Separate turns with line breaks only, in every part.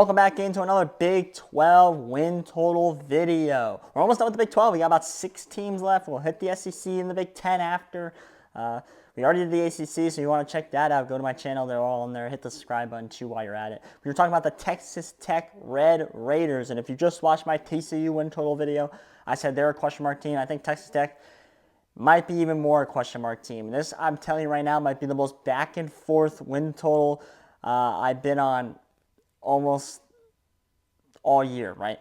Welcome back into another Big 12 win total video. We're almost done with the Big 12. We got about 6 teams left. We'll hit the SEC and the Big 10 after. We already did the ACC, so if you want to check that out, go to my channel. They're all in there. Hit the subscribe button too while you're at it. We were talking about the Texas Tech Red Raiders, and if you just watched my TCU win total video, I said they're a question mark team. I think Texas Tech might be even more a question mark team. This, I'm telling you right now, might be the most back and forth win total I've been on almost all year, right?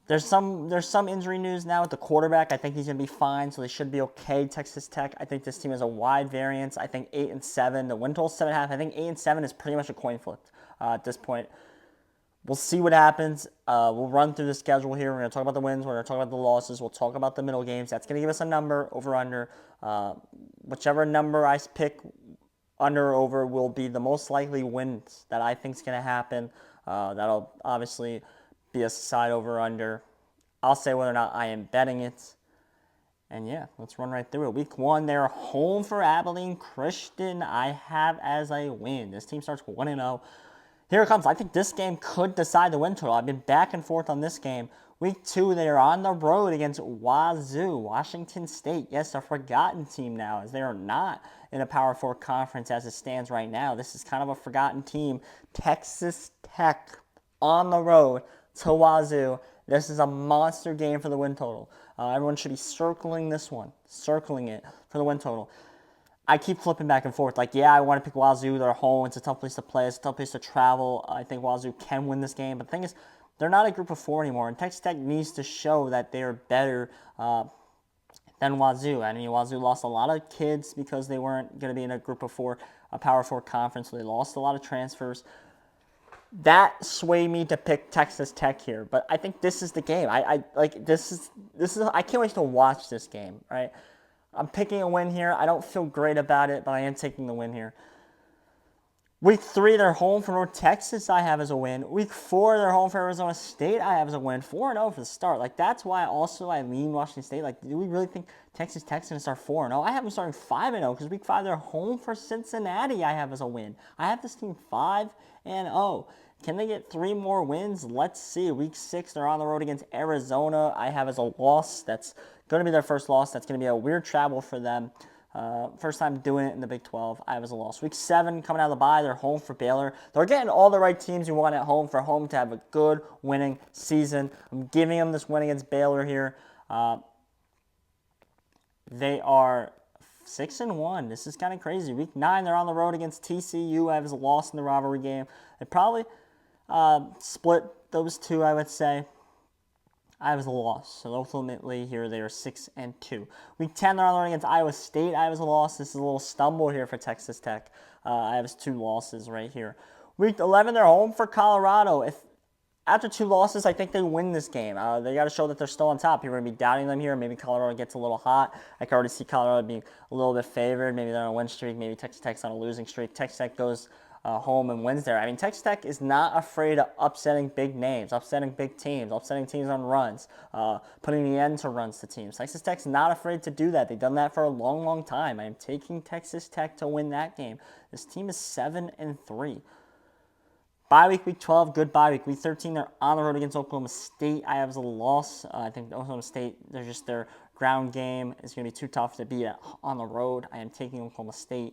There's some injury news now with the quarterback. I think he's going to be fine, so they should be okay. Texas Tech, I think this team has a wide variance. I think 8-7. The win total 7.5. I think 8-7 is pretty much a coin flip at this point. We'll see what happens. We'll run through the schedule here. We're going to talk about the wins. We're going to talk about the losses. We'll talk about the middle games. That's going to give us a number, over, under. Whichever number I pick, under or over, will be the most likely wins that I think is going to happen. That'll obviously be a side over under. I'll say whether or not I am betting it. And yeah, let's run right through it. Week 1, they're home for Abilene Christian. I have as a win. This team starts 1-0. Here it comes. I think this game could decide the win total. I've been back and forth on this game. Week 2, they are on the road against Wazoo, Washington State. Yes, a forgotten team now, as they are not in a Power 4 conference as it stands right now. This is kind of a forgotten team. Texas Tech on the road to Wazoo. This is a monster game for the win total. Everyone should be circling this one, circling it for the win total. I keep flipping back and forth. Like, yeah, I want to pick Wazoo. They're home. It's a tough place to play. It's a tough place to travel. I think Wazoo can win this game. But the thing is, they're not a group of 4 anymore. And Texas Tech needs to show that they're better than Wazoo. I mean, Wazoo lost a lot of kids because they weren't going to be in a group of 4, a Power 4 conference. So they lost a lot of transfers. That swayed me to pick Texas Tech here. But I think this is the game. I can't wait to watch this game, right? I'm picking a win here. I don't feel great about it, but I am taking the win here. Week 3, they're home for North Texas, I have as a win. Week 4, they're home for Arizona State, I have as a win. 4-0 for the start. Like, that's why I lean Washington State. Like, do we really think Texas Tech's going to start 4-0? I have them starting 5-0 because Week 5, they're home for Cincinnati, I have as a win. I have this team 5-0. Can they get 3 more wins? Let's see. Week 6, they're on the road against Arizona. I have as a loss. That's going to be their first loss. That's going to be a weird travel for them. First time doing it in the Big 12. I have as a loss. Week 7, coming out of the bye, they're home for Baylor. They're getting all the right teams you want at home for home to have a good winning season. I'm giving them this win against Baylor here. They are 6-1. This is kind of crazy. Week 9, they're on the road against TCU. I have as a loss in the rivalry game. They probably split those two, I would say. I have as a loss. So ultimately here they are 6-2. Week 10, they're on the road against Iowa State. I have as a loss. This is a little stumble here for Texas Tech. I have as 2 losses right here. Week 11, they're home for Colorado. After 2 losses, I think they win this game. They got to show that they're still on top. People are going to be doubting them here. Maybe Colorado gets a little hot. I can already see Colorado being a little bit favored. Maybe they're on a win streak. Maybe Texas Tech's on a losing streak. Texas Tech goes home and wins there. I mean, Texas Tech is not afraid of upsetting big names, upsetting big teams, upsetting teams on runs, putting the end to runs to teams. Texas Tech's not afraid to do that. They've done that for a long, long time. I am taking Texas Tech to win that game. This team is 7-3. Bye week, week 12, good bye week. Week 13, they're on the road against Oklahoma State. I have as a loss. I think Oklahoma State, their ground game is going to be too tough to beat on the road. I am taking Oklahoma State.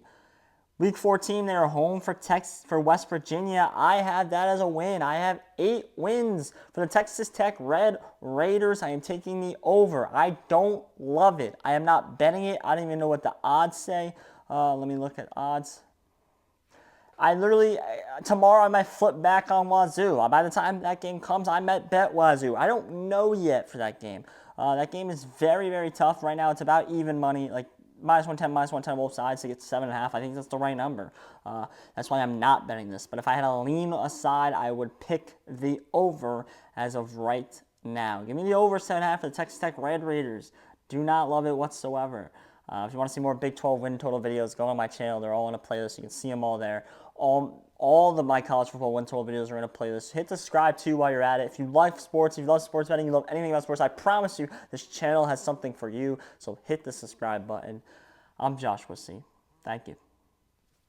Week 14, they are home for West Virginia. I have that as a win. I have 8 wins for the Texas Tech Red Raiders. I am taking the over. I don't love it. I am not betting it. I don't even know what the odds say. Let me look at odds. Tomorrow I might flip back on Wazoo. By the time that game comes, I might bet Wazoo. I don't know yet for that game. That game is very, very tough. Right now it's about even money, like -110, -110 on both sides to get 7.5. I think that's the right number. That's why I'm not betting this. But if I had to lean aside, I would pick the over as of right now. Give me the over 7.5 for the Texas Tech Red Raiders. Do not love it whatsoever. If you want to see more Big 12 win total videos, go on my channel. They're all in a playlist. You can see them all there. All of my college football win total videos are in a playlist. Hit subscribe too while you're at it. If you like sports, if you love sports betting, you love anything about sports, I promise you this channel has something for you. So hit the subscribe button. I'm Josh Wissy. Thank you.